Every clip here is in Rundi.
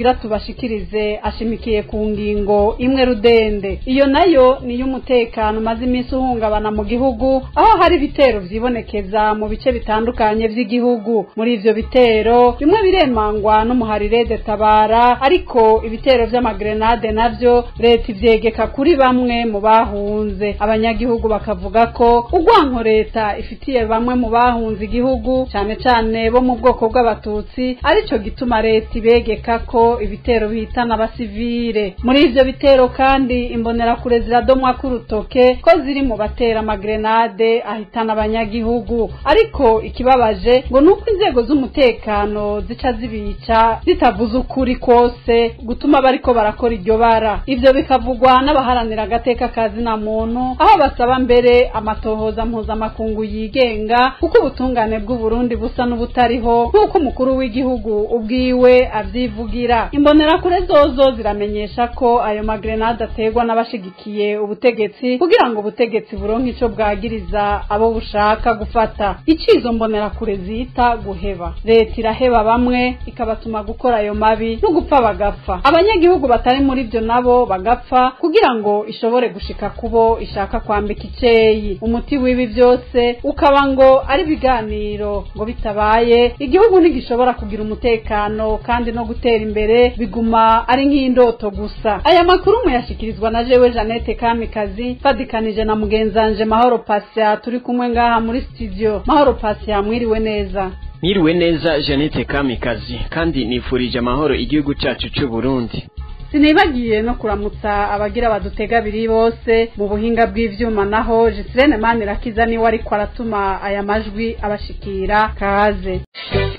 tugira tubashikirize ashimikiye ku ngingo imwe rudende. Iyo nayo ni y'umutekano maze iminsi uhungabana mu gihugu, aho hari ibitero vyibonekeza mu bice bitandukanye vy'igihugu. Muri ivyo bitero bimwe biremangwa n'umuharire de Tabara, ariko ibitero vy'amagrenade navyo leta ivyegeka kuri bamwe mu bahunze. Abanyagihugu bakavuga ko urwanko leta ifitiye bamwe mu bahunze igihugu cane cane bo mu bwoko bw'abatutsi arico gituma leta ibegeka ko ibitero bihitana abasivile. Muri ivyo bitero kandi imbonerakure ziradomwa k'urutoke ko ziri mu batera amagrenade ahitana abanyagihugu, ariko ikibabaje ngo nuko inzego z'umutekano zica zibica zitavuze ukuri kose gutuma bariko barakora iryo bara. Ivyo bikavugwa n'abaharanira agateka kazina muntu, aho basaba mbere amatohoza mpuzamakungu yigenga kuko ubutungane bw'u Burundi busa n'ubutariho nk'uko umukuru w'igihugu ubwiwe avyivugira. Imbonerakure zozo ziramenyesha ko ayo magrenade ategwa n'abashigikiye ubutegetsi kugira ngo ubutegetsi buronke ico bwagiriza abo bushaka gufata. Icizo mbonerakure zita guheba, leta iraheba bamwe ikabatuma gukora ayo mabi no gupfa bagapfa, abanyagihugu batari muri ivyo nabo bagapfa kugira ngo ishobore gushika kubo ishaka kwambika iceyi. Umuti w'ibi vyose ukaba ngo ari biganiro, ngo bitabaye igihugu ntigishobora kugira umutekano kandi no gutera imbere biguma ari nk'indoto gusa. Aya makuru muyashikirizwa na jewe Jeannette Kamikazi fadikanije na mugenzanje Mahoro Pasya, turi kumwe ngaha muri studio. Mahoro Pasya, mwiriwe neza? Mwiriwe neza Jeannette Kamikazi, kandi nifurije amahoro igihugu cyacu cy'u Burundi. Sinibagiye no kuramutsa abagira badutega biri bose mu buhinga bw'ivyuma, naho Gisirene Manirakiza ni wari kwaratuma aya majwi abashikira. Kaze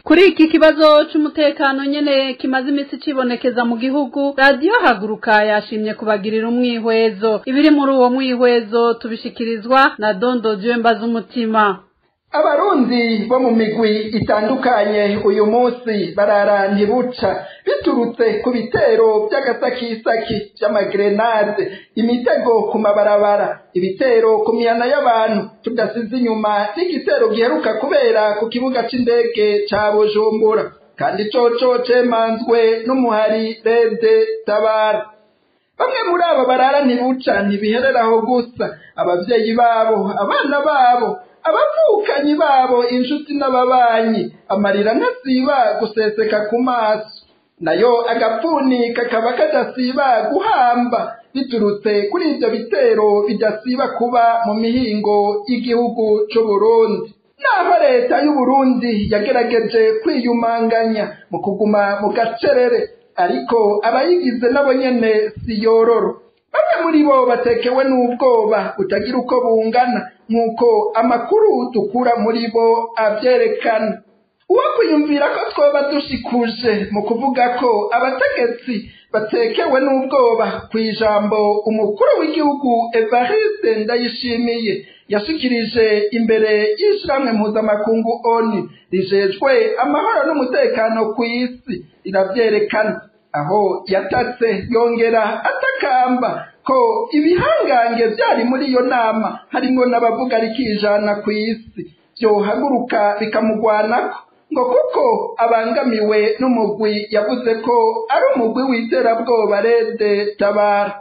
kuri iki kibazo c'umutekano nyene kimaze imisi cibonekeza mu gihugu, radio Haguruka yashimye kubagirira umwihwezo. Ibiri muri uwo mwihwezo tubishikirizwa na Dondo Dieu Umutima. Abarundi bo mu migwi itandukanye uyu munsi barara ntibuca biturutse ku bitero by'agasakisaki by'amagrenade, imitego ku mabarabara, ibitero ku mihana y'abantu, tudasize inyuma n'igitero giheruka kubera ku kibuga c'indege ca Bujumbura, kandi coco cemanzwe n'umuhari Rede Tabara. Bamwe muri aba barara ntibuca ntibihereraho gusa, abavyeyi babo, abana babo, abavukanyi babo, inshuti n'ababanyi, amarira ntasiba guseseka ku maso, nayo agapfuni kakaba kadasiba guhamba biturutse kuri ivyo bitero bidasiba kuba mu mihingo y'igihugu c'u Burundi. Naho leta y'u Burundi yagerageje kwiyumanganya mu kuguma mu gacerere, ariko abayigize nabo nyene si yororo. Bamwe muri bo batekewe n'ubwoba utagira uko bungana, nk'uko amakuru dukura muri bo avyerekana. Uwo kwiyumvira ko twoba dushikuje mu kuvuga ko abategetsi batekewe n'ubwoba kw'ijambo umukuru w'igihugu Evariste Ndayishimiye yashikirije imbere y'ishirahamwe mpuzamakungu ONU rijejwe amahoro n'umutekano kw'isi riravyerekana, aho yatatse yongera atakamba ko ibihangange vyari muri iyo nama harimwo n'abavuga rikijana kw'isi vyohaguruka bikamugwanako, ngo kuko abangamiwe n'umugwi yavuze ko ari umugwi w'iterabwoba Rede Tabara.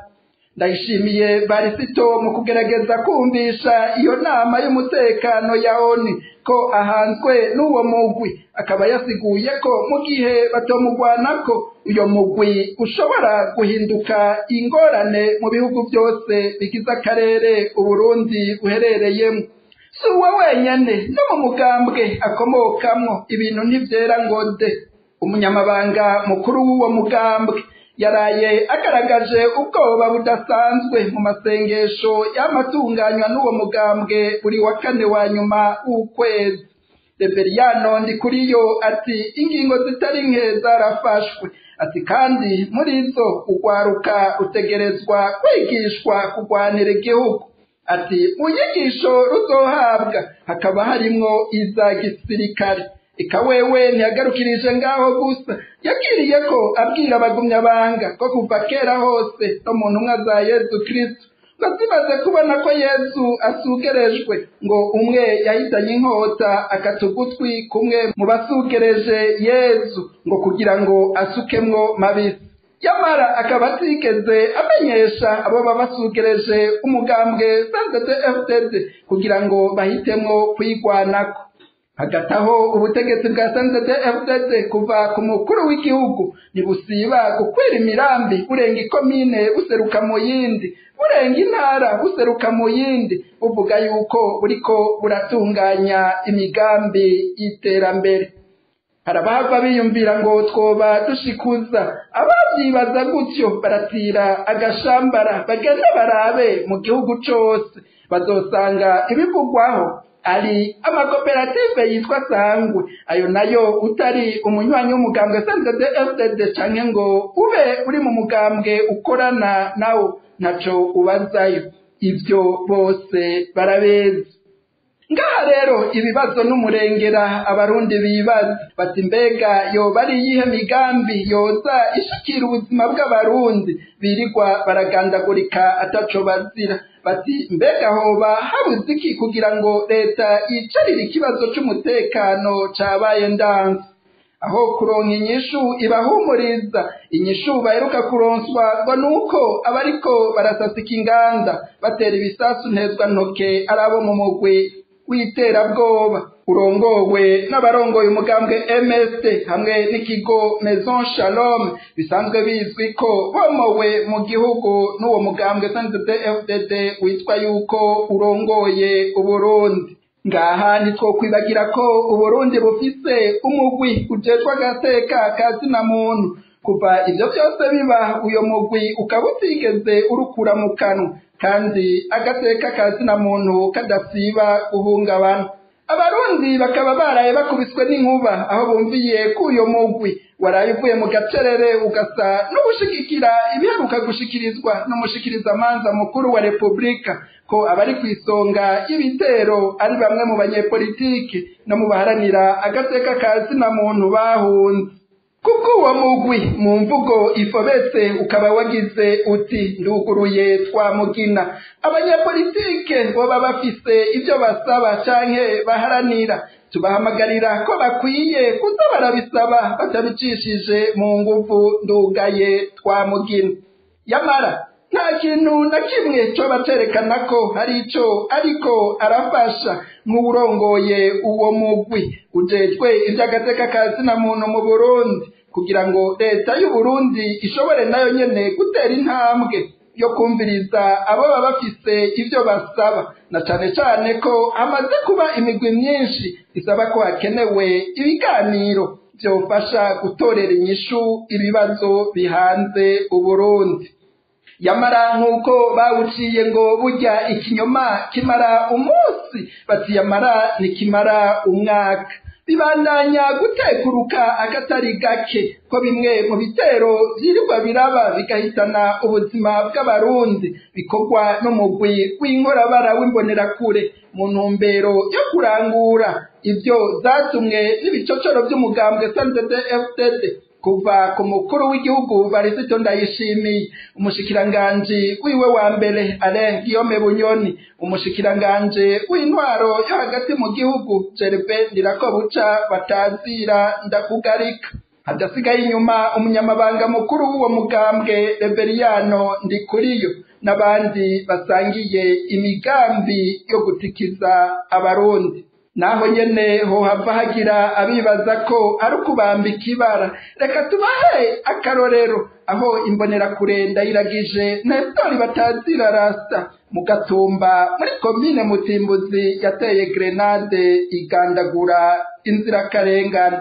Ndayishimiye Barisito mu kugerageza kumvisha iyo nama y'umutekano ya ONU ko ahanzwe n'uwo mugwi, akaba yasiguye ko mu gihe batomugwanako uyo mugwi ushobora guhinduka ingorane mu bihugu byose bigize akarere Uburundi buherereyemo. Si uwo wenyene no mu mugambwe akomokamwo ibintu ntivyera ngo de. Umunyamabanga mukuru w'uwo mugambwe yaraye agaragaje ubwoba budasanzwe mu masengesho y'amatunganywa n'uwo mugambwe buri wa kane wa nyuma w'ukwezi. Reveriyano Ndikuriyo ati ingingo zitari nke zarafashwe, ati kandi muri zo urwaruka rutegerezwa kwigishwa kurwanira igihugu. Ati mu nyigisho ruzohabwa hakaba harimwo iza gisirikare. Eka wewe ntiyagarukirije ngaho gusa, yagiriye ko abwira abagumyabanga ko kuva kera hose no mu ntumwa za Yezu Kristo ngo zimaze kubona ko Yesu asugerejwe ngo umwe yahitanye inkota akata ugutwi kumwe mu basugereje Yesu ngo kugira ngo asukemwo mabisi, yamara akaba atigeze amenyesha abo babasugereje umugambwe CNDD-FDD kugira ngo bahitemwo kwigwanako. Hagati aho ubutegetsi bwa CNDD-FDD kuva ku mukuru w'igihugu ntibusiba gukwira imirambi burenga ikomine buseruka mu yindi, burenga intara buseruka mu yindi, buvuga yuko buriko buratunganya imigambi y'iterambere. Harabahava biyumvira ngo twoba dushikuza, abavyibaza gutyo baratira agashambara bagende barabe mu gihugu cose, bazosanga ibivugwaho ari amakoperative yitwa Sangwe, ayo nayo utari umunywanyi w'umugambwe CNDD-FDD canke ngo ube uri mu mugambwe ukorana nawo ntaco ubazayo, ivyo bose barabezi. Ngaha rero ibibazo n'umurengera abarundi bibaza bati mbega yoba ari iyihe migambi yoza ishikira ubuzima bw'abarundi birirwa baragandagurika ataco bazira, bati mbega hoba habuze iki kugira ngo leta yicarire ikibazo c'umutekano cabaye ndanse, aho kuronka inyishu ibahumuriza. Inyishu baheruka kuronswa ngo nuko abariko barasasika inganda batera ibisasu ntezwa ntoke arabo mu mugwi w'iterabwoba urongowe n'abarongoye umugambwe MSD hamwe n'ikigo Maison Shalom, bisanzwe bizwi ko bomowe mu gihugu n'uwo mugambwe CNDD-FDD witwa yuko urongoye Uburundi. Ngaha ntitwokwibagira ko Uburundi bufise umugwi ujejwe agateka ka zina muntu. Kuva ivyo vyose biba uyo mugwi ukaba utigeze urukura mu kanwa, kandi agateka ka zina muntu kadasiba guhungabana. Abarundi bakaba baraye bakubiswe n'inkuba aho bumviye ko uyo mugwi waraye uvuye mu gacerere ugasa n'ubushigikira ibiheruka gushikirizwa n'umushikirizamanza mukuru wa Repubulika ko abari kwisonga y'ibitero ari bamwe mu banyepolitiki no mu baharanira agateka ka zina muntu bahunze. Kuko uwo mugwi mu mvugo ifobetse ukaba wagize uti nduguruye twamugina, abanyepolitike boba bafise ivyo basaba canke baharanira, tubahamagarira ko bakwiye kuza barabisaba batabicishije mu nguvu ndugaye twamugina. Yamara nta kintu na kimwe coba cerekana ko hari ico ariko arafasha nk'urongoye uwo mugwi ujejwe ivy'agateka ka zina muntu mu Burundi, kugira ngo leta y'u Burundi ishobore nayo nyene gutera intambwe yo kumviriza abo baba bafise ivyo basaba, na cane cane ko hamaze kuba imigwi myinshi isaba ko hakenewe ibiganiro vyofasha gutorera inyishu ibibazo bihanze Uburundi. Yamara nk'uko bawuciye ngo burya ikinyoma kimara umunsi, bati yamara nikimara umwaka. Bibandanya gutekuruka akatari gake ko bimwe mu bitero vyirirwa biraba bigahitana ubuzima bw'abarundi bikorwa n'umugwi w'inkorabara w'imbonerakure mu ntumbero yo kurangura ivyo zatumwe n'ibicocoro vy'umugambwe CNDD-FDD kuva ku mukuru w'igihugu Varisito Ndayishimiye, umushikiranganji wiwe wa mbere Alain Guillaume Bunyoni, umushikiranganji w'intwaro yo hagati mu gihugu Gervais Ndirakobuca batazira ndakugarika. Hadasigaye inyuma umunyamabanga mukuru w'uwo mugambwe Reveriyano Ndikuriyo n'abandi basangiye imigambi yo gutikiza abarundi. Naho nyene hohava hagira abibaza ko ari ukubambika ibara. Reka tubahe akarorero aho imbonerakure Ndayiragije Nestori batazira rasta mu Gatumba muri komine Mutimbuzi yateye grenade igandagura inzirakarengane.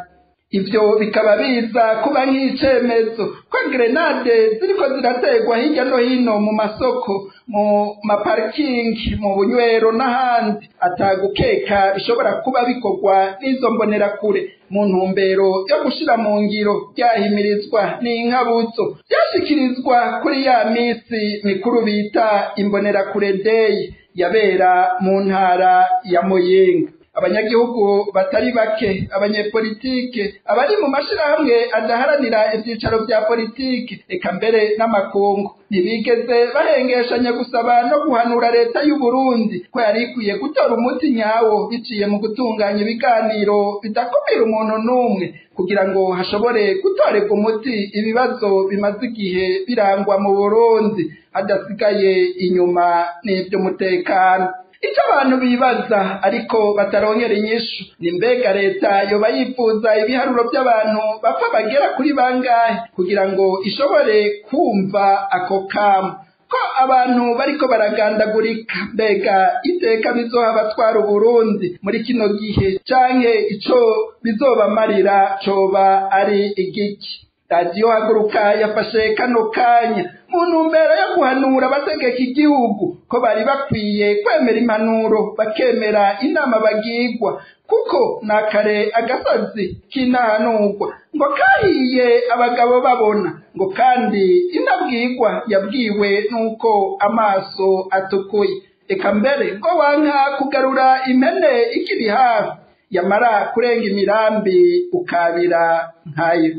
Ivyo bikaba biza kuba nk'icemezo ko grenade ziriko zirategwa hirya no hino mu masoko, mu maparking, mu bunywero n'ahandi, atagukeka bishobora kuba bikorwa n'izo mbonerakure mu ntumbero yo gushira mu ngiro ryahimirizwa n'inkabuzo byashikirizwa kuri ya misi mikuru bita imbonerakure day yabera mu ntara ya Muyinga. Abanyagihugu batari bake, abanyepolitike, abari mu mashirahamwe adaharanira ivyicaro vya politike, eka mbere n'amakungu ntibigeze bahengeshanya gusaba no guhanura leta y'u Burundi ko yari ikwiye gutora umuti nyawo biciye mu gutunganya ibiganiro bidakumira umuntu n'umwe kugira ngo hashobore gutorerwa umuti ibibazo bimaze igihe birangwa mu Burundi hadasigaye inyuma n'ivy'umutekano. Icyo abantu bibaza ariko batarongera inyishu ni mbega leta yoba yifuza ibiharuro by'abantu bapfa bagera kuri bangahe kugira ngo ishobore kumva ako kamo ko abantu bariko baragandagurika. Mbega iteka bizoha abatwara Uburundi muri kino gihe canke ico bizobamarira coba ari igiki? Radiyo Haguruka yafashe kano kanya mu ntumbero yo guhanura abategeka igihugu ko bari bakwiye kwemera impanuro bakemera inama bagirwa kuko nakare agasozi k'intahanurwa ngo kahiye abagabo babona ngo kandi inabwirwa yabwiwe nuko amaso atukuye. Eka mbere ngo wanka kugarura impene ikiri hafi yamara kurenga imirambi ukabira nkayo.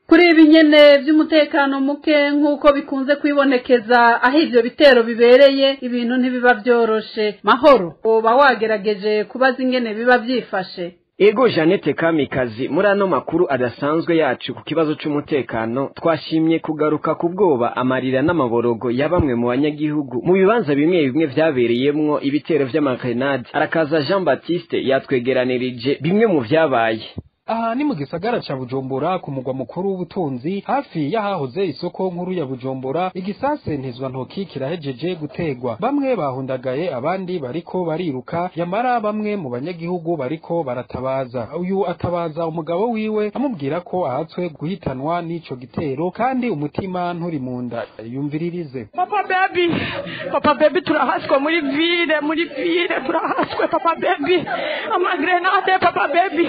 Kuri ibi nyene vy'umutekano muke nk'uko bikunze kwibonekeza aho ivyo bitero bibereye ibintu ntibiba vyoroshe. Mahoro oba wagerageje kubaza ingene biba vyifashe? Ego Jeannette Kamikazi, muri ano makuru adasanzwe yacu ku kibazo c'umutekano twashimye kugaruka ku bwoba, amarira n'amaborogo ya bamwe mu banyagihugu mu bibanza bimwe bimwe vyabereyemwo ibitero vy'amagrenade. Arakaza Jean Baptiste yatwegeranirije bimwe mu vyabaye. Aha ni mu gisagara ca Bujumbura ku mugwa mukuru w'ubutunzi hafi yahahoze isoko nkuru ya Bujumbura. Igisase ntizwa ntoki kirahejeje gutegwa, bamwe bahundagaye abandi bariko bariruka, yamara bamwe mu banyagihugu bariko baratabaza. Uyu atabaza umugabo wiwe amubwira ko ahatswe guhitanwa n'ico gitero kandi umutima nturi munda. Yumviririze. Papa baby turahaswe muri ville turahaswe papa baby, amagrenade papa baby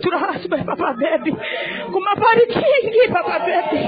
turahaswe papa baby kuma parikingi papa baby.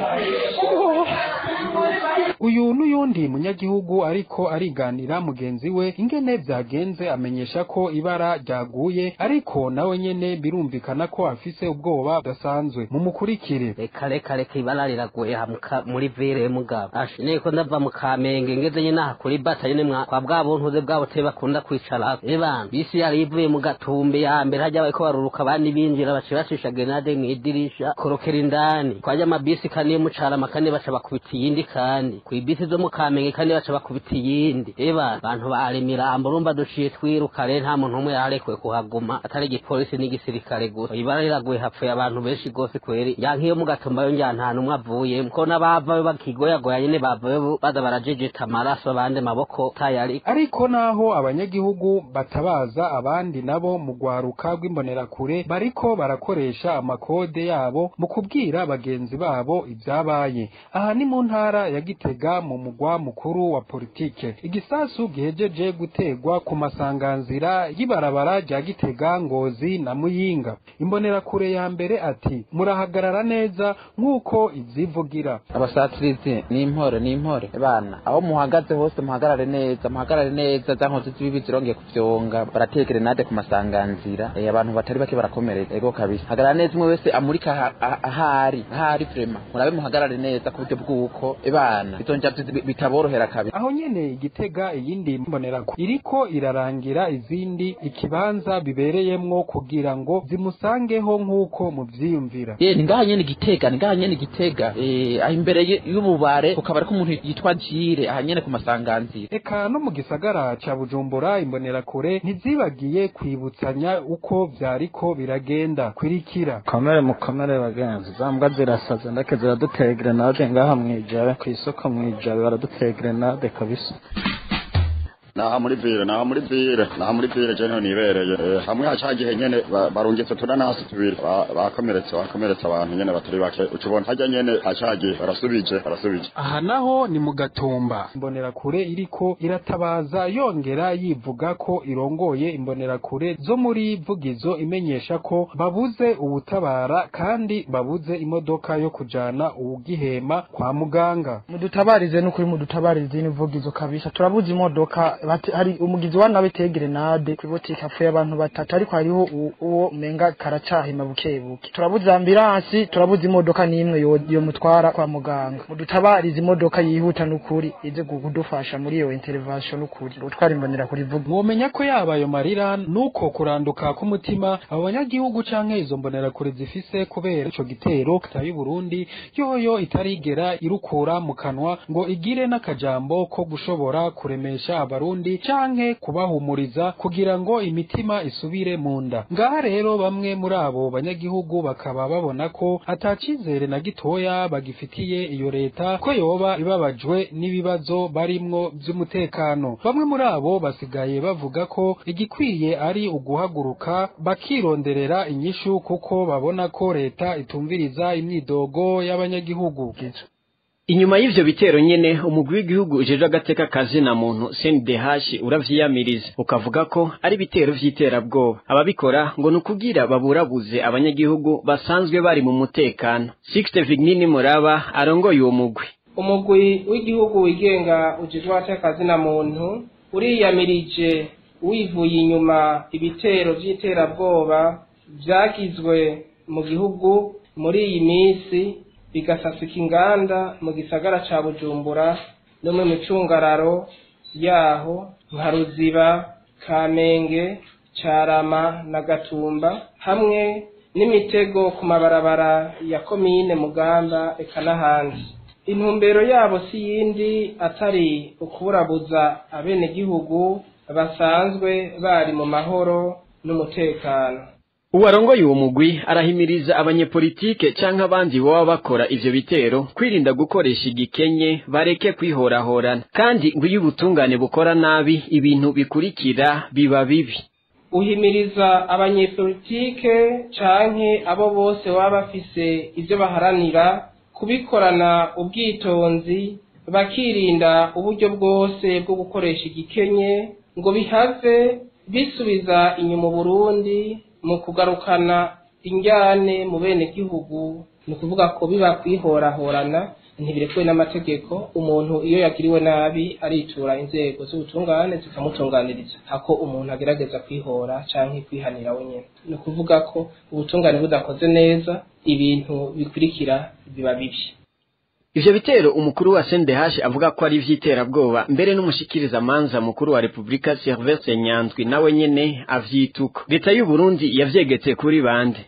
Uyu n'uyundi munyagihugu ariko ariganira mugenzi we ingene vyagenze, amenyesha ko ibara ryaguye ariko nawe nyene birumvikana ko afise ubwoba budasanzwe. Mumukurikire. Reka ibara riraguye muri ville mugabo ashine ko ndava mu Kamenge ngeze nyene aha kuri bata nyene mwa kwa bwa buntuze bwabo te bakunda kwicara ebana bisi yari ivuye mu Gatumbe ya mbere hajya bariko baruruka abandi binjira bacisha grenade mw'idirisha korokera indani kwaje amabisi kane mucara makane baca bakubita iyindi kandi kwibisi zo mu Kamenge kandi baca bakubita iyindi eba abantu baremira amburumba duciye twirukare nta muntu umwe yarekwe kuhaguma atari igipolisi n'igisirikare gusa. Ibara riraguye hapfuye abantu benshi gose kweri yankiyo mu Gatumba yo njyana numwe avuye ko nabava bakigoyagoya nyene bava baza barajejeta amaraso abandi maboko tayari. Ariko naho abanyagihugu batabaza abandi nabo mu gwaruka rw'imbonerakure bariko barakoresha amakode yabo mu kubwira bagenzi babo ivyabaye. Aha ni mu ntara ya Gitega mu mugwa mukuru wa politike. Igisasu gihejeje gutegwa ku masanganzira y'ibarabara rya Gitega Ngozi na Muyinga. Imbonerakure ya mbere ati murahagarara neza nk'uko izivugira. Abasatirizi n'impore bana aho muhagaze hose muhagarare neza zankoze zibibi zirongeye kuvyonga baratekere nade ku masanganzira abantu batari bake barakomereza. Ego kabisa hagarara neza umwe wese amurika ahari vrema murabe muhagarare neza ku buryo bw'uko bana bitonja bitaborohera kabisa. Aho nyene Igitega iyindi mbonerako iriko irarangira izindi ikibanza bibereyemwo kugira ngo zimusangeho nk'uko muvyiyumvira. Ni ngaha nyene Igitega imbere y'ububare kukabara ko umuntu yitwa Jire aha nyene ku masanganzira. Eka no mu gisagara ca Bujumbura imbonerakure ntizibagiye kwibutsanya uko vyariko biragenda. Kwirikira. Mukomere bagenzi zambwa zirasaza ndake ziradutera grenade ngaha mwijara kw'isoko mwijara baradutera grenade kabisa. Naha muri vire jeno nibereye hamwe hacagihe nyene barungitse tunanasi tubiri bakomeretse abantu nyene batari bake ucubona hajya nyene hacagihe barasubije. Aha naho ni mu Gatumba imbonerakure iriko iratabaza yongera yivuga ko irongoye imbonerakure zo muri Vugizo imenyesha ko babuze ubutabara kandi babuze imodoka yo kujana uwugihema kwa muganga. Mudutabarize n'ukuri mudutabarize ni Vugizo kabisa turabuze imodoka hari umugizi wa nawe tege grenade ku botike hapfuye abantu batatu ariko hariho uwo menga karacahima bukebuke turabuze ambulance turabuze imodoka n'imwe yo mutwara kwa muganga mudutabariza imodoka yihuta n'ukuri ize kudufasha muri iyo intervention n'ukuri utwara imbonera kuri vuga mwomenya ko yaba ayo marira nuko kuranduka k'umutima abo banyagihugu canke izo mbonera kure zifise kubera ico gitero y'u Burundi yoyo itarigera irukura mu kanwa ngo igire n'akajambo ko gushobora kuremesha abarundi canke kubahumuriza kugira ngo imitima isubire mu nda ngaha rero bamwe muri abo banyagihugu bakaba babona ko atacizere na gitoya bagifitiye iyo leta ko yoba ibabajwe n'ibibazo barimwo by'umutekano bamwe muri abo basigaye bavuga ko igikwiye ari uguhaguruka bakironderera inyishu kuko babona ko leta itumviriza imyidogo y'abanyagihugu. Inyuma y'ivyo bitero nyene umugwi w'igihugu ujeje agateka kazi na muntu CNDH uravyiyamiriza ukavuga ko ari bitero vy'iterabwoba ababikora ngo nukugira baburabuze abanyagihugu basanzwe bari mu mutekano. Sixte Vignini Muraba arongoye uwo mugwi. Umugwi w'igihugu wigenga ujeje agateka kazi na muntu uriyamirije wivuye inyuma ibitero vy'iterabwoba vyagizwe mu gihugu muri iyi minsi bigasasika inganda mu gisagara ca Bujumbura no mu micungararo yaho nka Ruziba, Kamenge, Carama na Gatumba hamwe n'imitego ku mabarabara ya komine Mugamba eka n'ahandi. Intumbero yabo si yindi atari ukuburabuza abenegihugu basanzwe bari mu mahoro n'umutekano. Uwarongoye uwo mugwi arahimiriza abanyepolitike canke abandi baba bakora ivyo bitero kwirinda gukoresha igikenye bareke kwihorahorana kandi ngo iyo ubutungane bukora nabi ibintu bikurikira biba bibi. Uhimiriza abanyepolitike canke abo bose baba bafise ivyo baharanira kubikorana ubwitonzi bakirinda uburyo bwose bwo gukoresha igikenye ngo bihaze bisubiza inyuma Burundi mu kugarukana injyane mu bene gihugu ni kuvuga ko biba kwihorahorana ntibirekwe n'amategeko umuntu iyo yagiriwe nabi aritura inzego z'ubutungane zikamutunganiriza hako umuntu agerageza kwihora canke kwihanira wenyene ni kuvuga ko ubutungane budakoze neza ibintu bikurikira biba bibi. Ivyo bitero umukuru wa CNDH avuga ko ari vy'iterabwoba mbere n'umushikiriza manza mukuru wa Republika Sylvestre Nyandwi nawe nyene avyituko. Leta y'u Burundi yavyegetse kuri bande.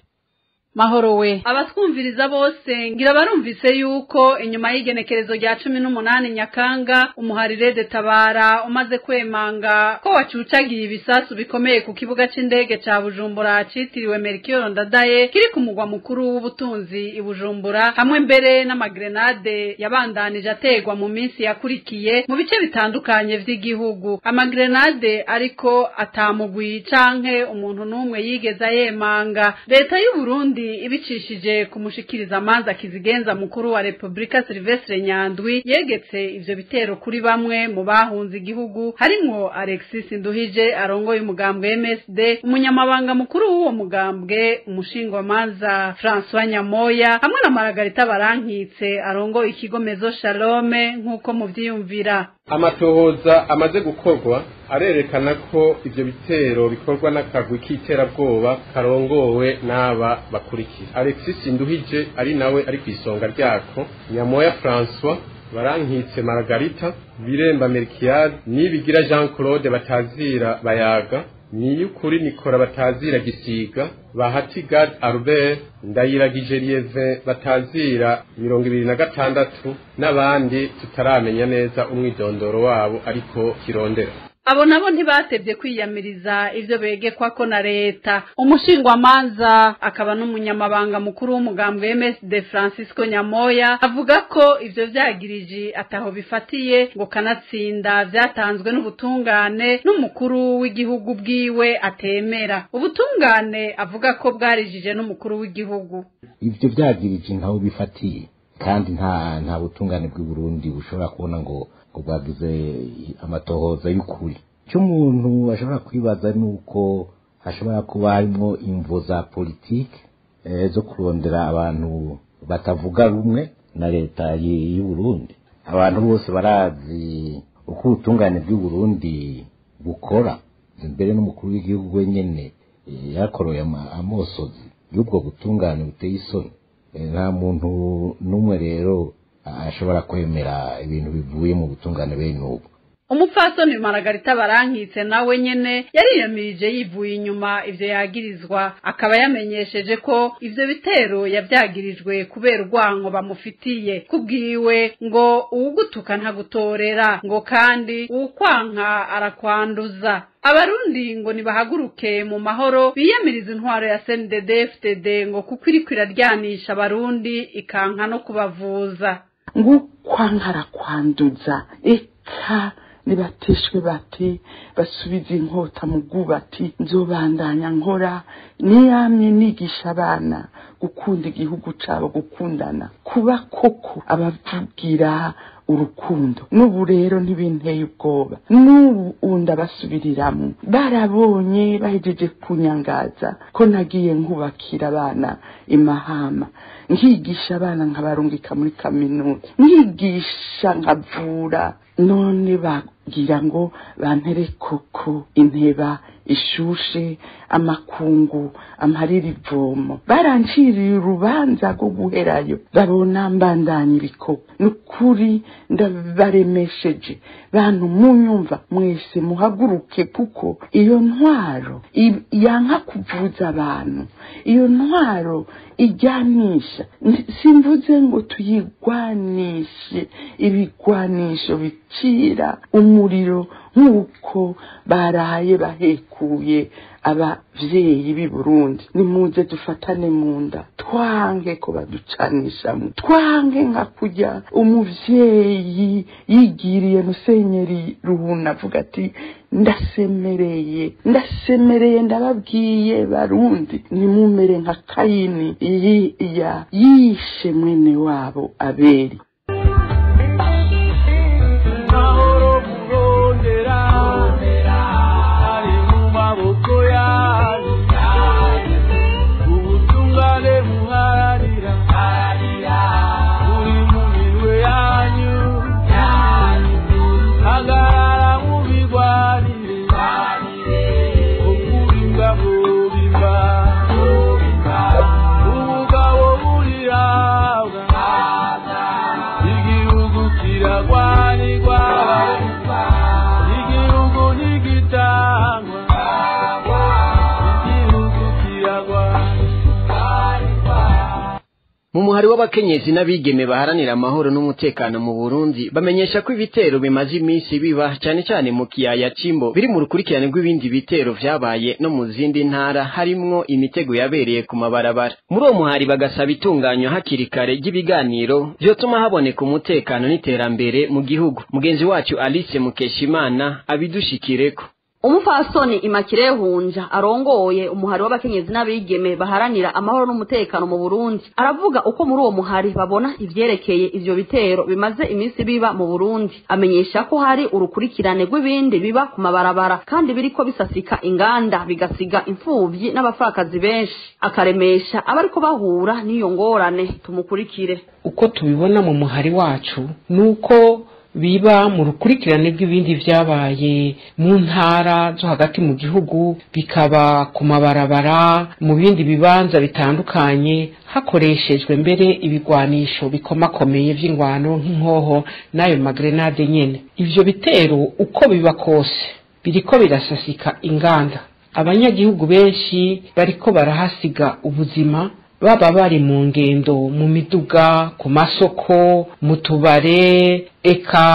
Mahoro we abatwumviriza bose ngira barumvise yuko inyuma y'igenekerezo rya 18 Nyakanga umuharire de Tabara umaze kwemanga ko wacucagiye ibisasu bikomeye ku kibuga c'indege ca Bujumbura citiriwe Melchior Ndadaye kiri ku mugwa mukuru w'ubutunzi i Bujumbura hamwe mbere n'amagrenade yabandanije ategwa mu minsi yakurikiye mu bice bitandukanye vy'igihugu. Amagrenade ariko atamugwi canke umuntu numwe yigeza yemanga. Leta y'u Burundi ibicishije kumushikiriza manza kizigenza mukuru wa Republika Sylvestre Nyandwi yegetse ivyo bitero kuri bamwe mu bahunze igihugu harimwo Alexis Nduhije arongoye umugambwe MSD umunyamabanga mukuru w'uwo mugambwe umushingwa manza François Nyamoya hamwe na Margarita Barankitse arongoye ikigo Mezo Shalome nkuko muvyiyumvira. Amatohoza amaze gukorwa arerekana ko ivyo bitero bikorwa n'akagwi k'iterabwoba karongowe n'aba bakurikira. Alexis Nduhije ari nawe ari kwisonga ryako, Nyamoya François, Barankitse Margarita, Biremba Melchior, Nibigira Jean Claude batazira Bayaga, Niyukuri Nikora batazira Gisiga, Bahatiga Albert, Ndayiragije Lieve batazira 26 n'abandi tutaramenya neza umwidondoro wabo ariko kirondera. Abo nabo ntibatevye kwiyamiriza ivyo begekwa ko na leta. Umushingwa manza akaba n'umunyamabanga mukuru w'umugambwe MSD Francisco Nyamoya avuga ko ivyo vyagirije ataho bifatiye ngo kanatsinda vyatanzwe n'ubutungane n'umukuru w'igihugu bwiwe atemera. Ubutungane avuga ko bwarijije n'umukuru w'igihugu. Ivyo vyagirije ntaho bifatiye kandi nta butungane bw'u Burundi bushobora kubona ngo bwagize amatohoza y'ukuri. Cyo umuntu ashobora kwibaza nuko hashobora kuba harimo imvo za politike zo kurondera abantu batavuga rumwe na leta y'u Burundi. Abantu bose barazi uko ubutungane bw'u Burundi bukora mbere n'umukuru w'igihugu wenyene yakoroye amosozi y'ubwo butungane buteye isoni nta muntu n'umwe rero ashobora kwemera ibintu bivuye mu butungane bene ubu. Umupfasoni Margarita Barankitse nawe nyene yariyamirije yivuye inyuma ivyo yagirizwa, akaba yamenyesheje ko ivyo bitero yavyagirijwe kubera urwango bamufitiye. Kubwiwe ngo uwugutuka ntagutorera, ngo kandi uwukwanka arakwanduza. Abarundi ngo nibahaguruke mu mahoro biyamiriza intwaro ya CNDD-FDD ngo kuko iriko iraryanisha abarundi ikanka no kubavuza. Ngo kwanka arakwanduza eka nibateshwe bati basubiza inkota mu bwubati nzobandanya nkora niyamye nigisha abana gukunda igihugu cabo, gukundana, kuba koko abavugira urukundo. N'ubu rero ntibinteye ubwoba, n'ubu ndabasubiriramwo. Barabonye bahejeje kunyangaza ko nagiye nkubakira abana imahama, nkigisha abana nkabarungika muri kaminuza, nkigisha nkavura, none bagira ngo bantere koko inteba ishushe amakungu amharira ivomo. Baranciriye urubanza rwo guherayo, babona mbandanya ibikoko. Nukuri ndabaremesheje bantu munyumva mwese muhaguruke, kuko iyo ntwaro yanka kuvuza abantu, iyo ntwaro ijyanisha. Simvuze ngo tuyigwanishe ibigwanisho bicira umuriro nk'uko baraye bahekuye abavyeyi b'i Burundi. Nimuze dufatane mu nda, twange ko baducanishamo, twange nka kurya umuvyeyi yigiriye Musenyeri Ruhuna avuga ati ndasemereye ndababwiye Barundi, nimumere nka Kayini yishe mwene wabo Abeli. Mu muhari w'abakenyezi n'abigeme baharanira amahoro n'umutekano mu Burundi bamenyesha ko ibitero bimaze iminsi biba cyane cyane mu kiyaya Cimbo biri mu rukurikirane rw'ibindi bitero vyabaye no mu zindi ntara, harimwo imitego yabereye ku mabarabara. Muri uwo muhari bagasaba itunganywa hakiri kare ry'ibiganiro vyotuma haboneka umutekano n'iterambere mu gihugu. Mugenzi wacu Alice Mukeshimana abidushikireko. Umupfasoni Immaculée Hunja arongoye umuhari w'abakenyezi n'abigeme baharanira amahoro n'umutekano mu Burundi aravuga uko muri uwo muhari babona ivyerekeye ivyo bitero bimaze iminsi biba mu Burundi. Amenyesha ko hari urukurikirane rw'ibindi biba ku mabarabara kandi biriko bisasika inganda bigasiga imfuvyi n'abapfakazi benshi. Akaremesha abariko bahura n'iyo ngorane. Tumukurikire. Uko tubibona mu muhari wacu nuko biba mu rukurikirane rw'ibindi vyabaye mu ntara zo hagati mu gihugu, bikaba ku mabarabara, mu bindi bibanza bitandukanye, hakoreshejwe mbere ibigwanisho bikomakomeye vy'ingwano nk'inkoho n'ayo magrenade nyene. Ivyo bitero uko biba kose biriko birasasika inganda, abanyagihugu benshi bariko barahasiga ubuzima, baba bari mu ngendo, mu miduga, ku masoko, mu tubare, eka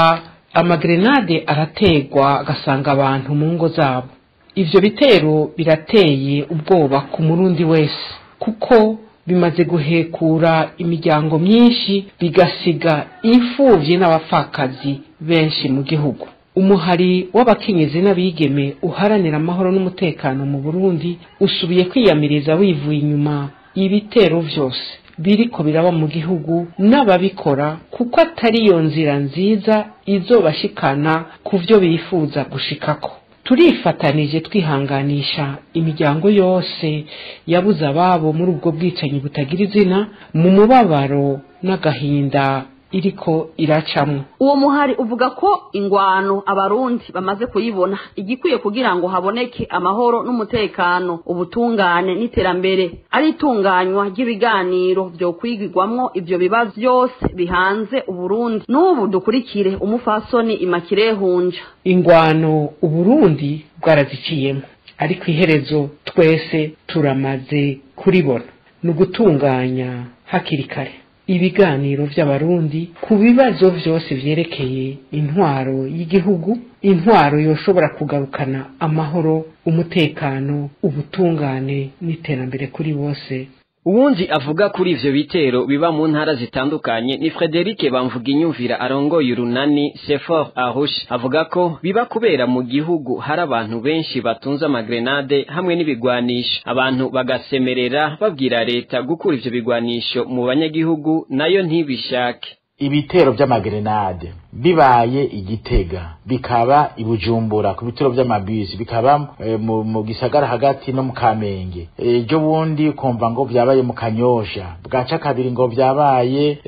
amagrenade arategwa agasanga abantu mu ngo zabo. Ivyo bitero birateye ubwoba ku murundi wese, kuko bimaze guhekura imiryango myinshi, bigasiga imfuvyi n'abapfakazi benshi mu gihugu. Umuhari w'abakenyezi n'abigeme uharanira amahoro n'umutekano mu Burundi usubiye kwiyamiriza wivuye inyuma ibitero vyose biriko biraba mu gihugu n'ababikora, kuko atari yo nzira nziza izobashikana ku vyo bifuza gushikako. Turifatanije twihanganisha imiryango yose yabuze ababo muri ubwo bwicanyi butagira izina, mu mubabaro n'agahinda iriko iracamwo. Uwo muhari uvuga ko ingwano abarundi bamaze kuyibona igikwiye kugira ngo haboneke amahoro n'umutekano, ubutungane n'iterambere, ari itunganywa ry'ibiganiro byo kwigirwamwo ivyo bibazo byose bihanze Uburundi. N'ubu dukurikire umufasoni Immaculée Hunja. Ingwano Uburundi bwaraziciyemo, ariko iherezo twese turamaze kuribona, no gutunganya hakiri kare ibiganiro vy'abarundi ku bibazo vyose vyerekeye intwaro y'igihugu, intwaro yoshobora kugarukana amahoro, umutekano, ubutungane n'iterambere kuri bose. Uwundi avuga kuri ivyo bitero biba mu ntara zitandukanye ni Frederic Bamvuginyumvira arongoye urunani Sefor Arush. Avuga ko biba kubera mu gihugu hari abantu benshi batunze amagrenade hamwe n'ibigwanisho, abantu bagasemerera babwira leta gukura ivyo bigwanisho mu banyagihugu nayo ntibishake. Ibitero vy'amagrenade bibaye Igitega, bikaba ibujumbura ku bitero vy'amabisi, bikaba mu gisagara hagati no mu Kamenge, ejo bundi kumva ngo vyabaye mu Kanyosha, bwaca kabiri ngo vyabaye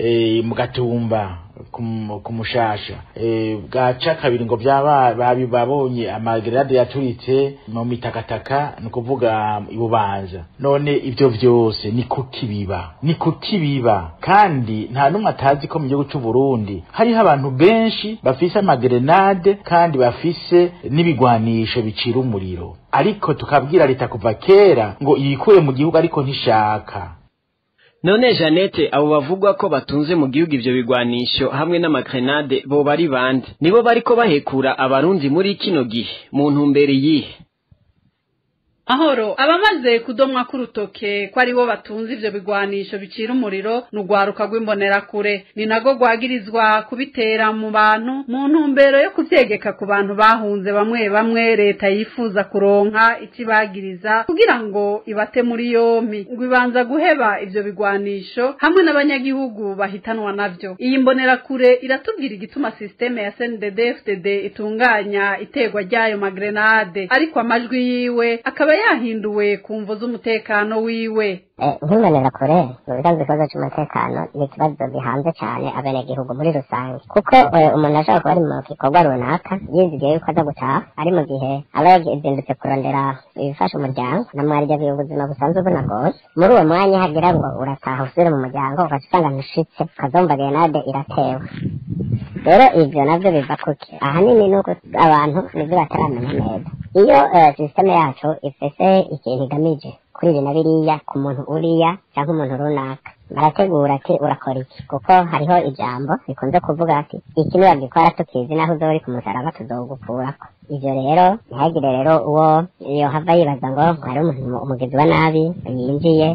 mu Gatumba kumushasha, bwaca kabiri ngo vyabaye babonye amagrenade yaturitse mu Mitakataka, no kuvuga Ibubanza. None ivyo vyose ni kuki biba kandi nta numwe atazi ko mu gihugu cy'u Burundi hariho abantu benshi bafise amagrenade kandi bafise n'ibigwanisho bicira umuriro, ariko tukabwira leta kuva kera ngo yikure mu gihugu ariko ntishaka. None Janete, abo bavugwa ko batunze mu gihugu ivyo bigwanisho hamwe n'amagrenade bo bari bande? Nibo bariko bahekura abarundi muri kino gihe mu ntumbere yihe? Ahoro abamaze kudomwa kurutoke ko ari bo batunze ivyo bigwanisho bicira umuriro n'ugwaruka rw'imbonerakure, ni nago gwagirizwa kubitera mu bantu mu ntumbero yo kuvyegeka ku bantu bahunze bamwe bamwe leta yifuza kuronka ikibagiriza kugira ngo ibate muri yompi, ngo ibanza guheba ivyo bigwanisho hamwe n'abanyagihugu bahitanwa navyo. Iyi mbonerakure iratubwira igituma systeme ya CNDD-FDD itunganya itegwa ryayo magrenade, ariko amajwi yiwe akaba yahinduwe kumvo z'umutekano wiwe. Nk'imbonerakure mu bisanzwe ikibazo cy'umutekano ni ikibazo gihanze cyane abenegihugu muri rusange, kuko umuntu ashobora kuba ari mu gikorwa runaka yizigiye yuko aza gutaha, ari mu gihe aba yazindutse kurondera ibifasha umuryango na mwarya ubuzima busanzwe bunagoye. Muri uwo mwanya hagira ngo urataha usubire mu muryango ugaca usanga ntushitse ukazumva grenade iratewe. Rero ivyo navyo biva kuki? Ahanini nuko abantu nivyo bataramenya neza. Iyo systeme yacu ifise ikintu igamije kuri ibi na biriya ku muntu uriya cyangwa umuntu runaka, barategura ati urakora iki, kuko hariho ijambo rikunze kuvuga ati iki niba gikora tukizi naho uzori ku musaraba tuzogukurako. Ivyo rero ntihagire rero uwo yohava yibaza ngo hari umuntu umugizi wa nabi yinjiye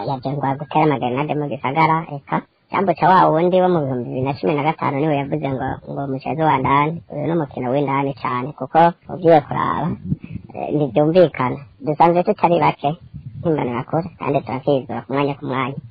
yaje ngo gutera amagrenade mu gisagara. Eka jambo cha wa wundi wo mu 2015 niwe yavuze ngo muchezo wa ndani, uyu n'umukino w'indani cyane, kuko ugiye kuraba ntibyumvikana. Dusanzwe tutari bake nk'imbonerakure kandi turakizura ku mwanya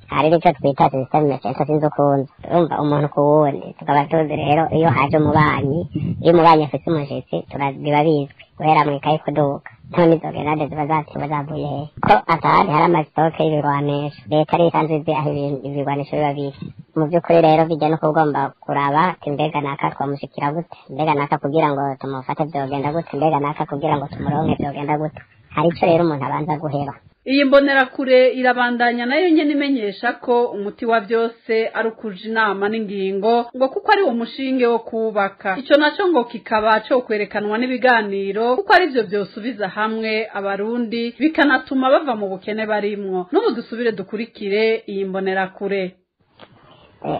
hari icyo twita systeme cyangwa sinzi ukunze urumva umuntu ku wundi, tukaba tuzi rero iyo haje umubanyi, iyo umubanyi afite umushitsi biba bizwi guhera mu ikayi kuduka. None izo grenade ziba zatiwe zavuye ko atahari hari amasitoke y'ibigwanisho, leta ari isanzwe izi aho ibigwanisho biba biri. Mu by'ukuri rero bijya no kugomba kuraba mbega naka twamushikira gute, mbega naka kugira ngo tumufate byogenda gute, mbega naka kugira ngo tumuronke byogenda gute. Hari icyo rero umuntu abanza guheba. Iyi mbonerakure irabandanya nayo nyene imenyesha ko umuti wa byose ari ukuja inama n'ingingo, ngo kuko ari umushinge wo kubaka. Ico naco ngo kikaba cyo kwerekanwa n'ibiganiro, kuko ari byo byosubiza hamwe abarundi bikanatuma bava mu bukene barimwo. N'ubu dusubire dukurikire iyi mbonerakure.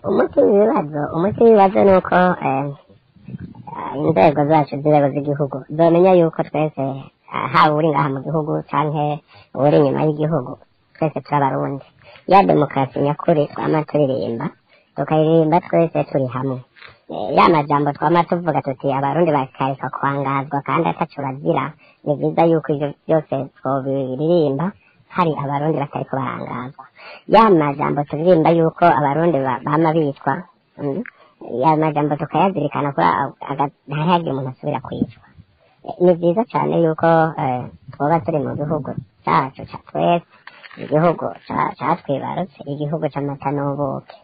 Umuti w'ibibazo ni uko inzego zacu z'igihugu zomenya yuko twese haba uri ngaha mu gihugu canke uri inyuma y'igihugu twese turabarundi. Ya demokarasi nyakuri twama turirimba, tukayiririmba twese turi hamwe. Ya majambo twama tuvuga tuti abarundi bakareka kwangazwa kandi ataco bazira, ni vyiza yuko ivyo byose twobiririmba hari abarundi batariko barangazwa. Ya majambo turirimba yuko abarundi bama bitwa, ya majambo tukayazirikana kuri ntihagire umuntu asubira kwicwa. Ni vyiza cyane yuko twoba turi mu gihugu cyacu cya twese, igihugu cyatwibarutse, igihugu cy'amata n'ubuki.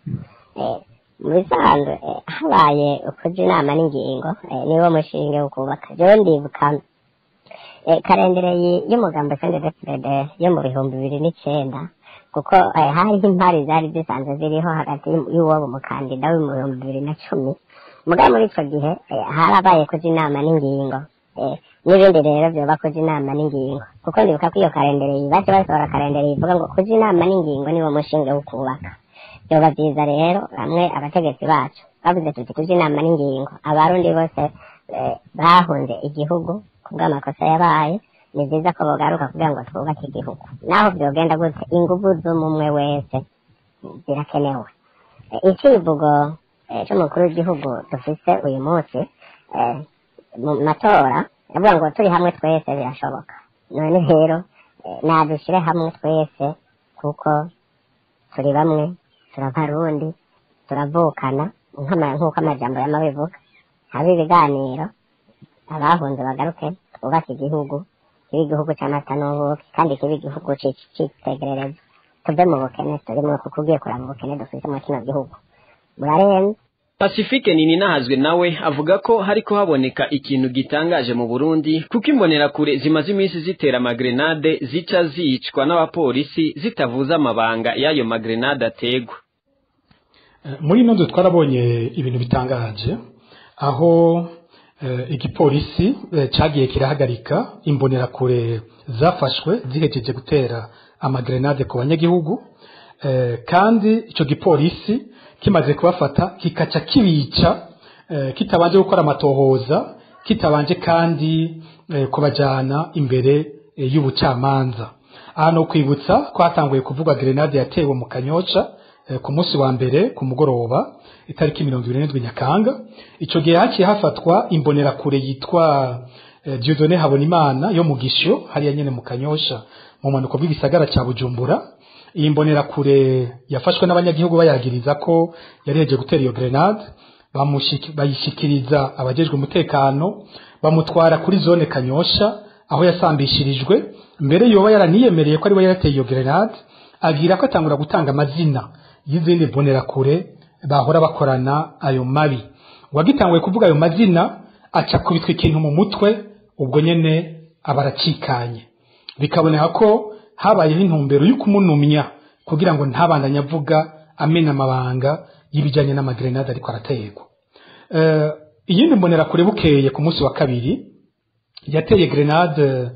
mu bisanzwe habaye ukuja inama n'ingingo niwo mushinge wo kubaka jewe ndibuka karendereye y'umugambo CNDD-FDD yo mu 2009 kuko hariho impari zari zisanzwe ziriho hagati y'uwo umukandida wo mu 2010 mugabo muri ico gihe harabaye kuja inama n'ingingo n'ibindi rero vyoba kuja inama n'ingingo kuko ndibuka ko iyo karendereye baje basohora karendereye ivuga ngo kuja inama n'ingingo niwo mushinge wo kubaka vyoba vyiza rero bamwe abategetsi bacu bavuze tuti kuja inama n'ingingo abarundi bose bahunze igihugu kubw'amakosa yabaye ni vyiza ko bogaruka kugira ngo twubake igihugu naho vyogenda gute inguvu z'umwe wese zirakenewe icivugo c'umukuru w'igihugu dufise uyu munsi mu matora yavuga ngo turi hamwe twese birashoboka none rero nadushire hamwe twese kuko turi bamwe turabarundi turavukana nk'uko amajambo y'amabivuga habe ibiganiro abahunze bagaruke twubake igihugu kibe igihugu c'amata n'ubuki kandi kibe igihugu c'itegererezo tuve mu bukene turimo kuko ugiye kuraba ubukene dufise mu kino gihugu burarenze. Pacifique Nininahazwe nawe avuga ko hariko haboneka ikintu gitangaje mu Burundi kuko imbonerakure zimaze iminsi zitera amagrenade zica zicwa n'abapolisi zitavuza amabanga y'ayo magrenade ategwa. Muri ino nzu twarabonye ibintu bitangaje aho igipolisi cagiye kirahagarika imbonerakure zafashwe zihejeje gutera amagrenade ku banyagihugu kandi ico gipolisi kimaze kubafata kikaca kibica kitabanje gukora amatohoza kitabanje kandi kubajana imbere y'ubucamanza. Hano kwibutsa ko hatanguye kuvuga grenade yatewe mu Kanyosha ku munsi wa mbere ku mugoroba itariki 27 Nyakanga. Ico gihe haciye hafatwa imbonerakure yitwa Dieudonné Habonimana yo mu Gisho hariya nyene mu Kanyosha mu manuko bw'ibisagara ca Bujumbura. Iyi mbonerakure yafashwe n'abanyagihugu bayagiriza ko yareje gutera iyo grenade bayishikiriza abajejwe umutekano bamutwara kuri zone Kanyosha aho yasambishirijwe mbere yoba yaraniyemereye ko ari we yarateye iyo grenade agira ko atangura gutanga amazina y'izindi mbonerakure bahora bakorana ayo mabi wagitanguye kuvuga ayo mazina aca kubitwa ikintu mu mutwe ubwo nyene abaracikanye bikaboneka ko habayeho intumbero y'ukumunumya kugira ngo ntabandanye avuga amena amabanga y'ibijanye n'amagrenade ariko arategwa. Iyindi mbonerakure bukeye ku munsi wa kabiri yateye grenade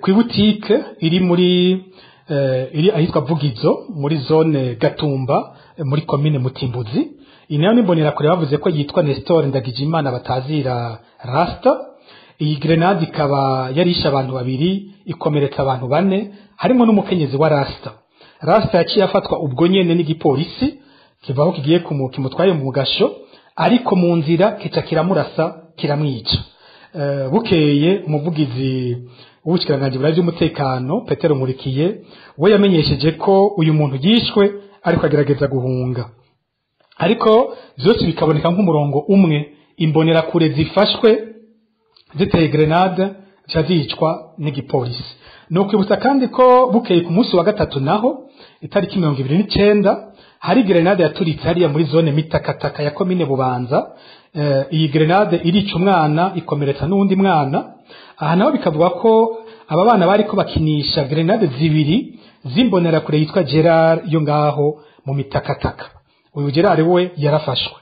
ku boutique iri ahitwa Vugizo muri zone Gatumba muri commune Mutimbuzi. Inayo ni mbonerakure bavuze ko yitwa Nestor Ndagijimana batazira Rasta. Iyi grenade ikaba yarisha abantu babiri ikomeretsa abantu bane harimo n'umukenyezi wa Rasta. Rasta yaciye afatwa ubwo nyene n'igipolisi kivaho kigiye kumutwaye mu gasho ariko mu nzira kica kiramurasa kiramwica. Bukeye umuvugizi w'ubushikiranganje bwa by'umutekano Petero Nkurikiye we yamenyesheje ko uyu muntu yishwe ariko agerageza guhunga. Ariko zose bikaboneka nk'umurongo umwe imbonerakure zifashwe ziteye grenade zicwa n'igipolisi. No kwibutsa kandi ko bukeye ku munsi wa gatatu naho itariki 29 hari grenade yaturitse hariya muri zone Mitakataka ya commune Bubanza. Iyi grenade irica umwana ikomeretsa n'undi mwana. Aha naho bikavuga ko aba bana bari ko bakinisha grenade zibiri zimbonerakure yitwa Gerard yo ngaho mu Mitakataka. Uyu Gerard we yarafashwe.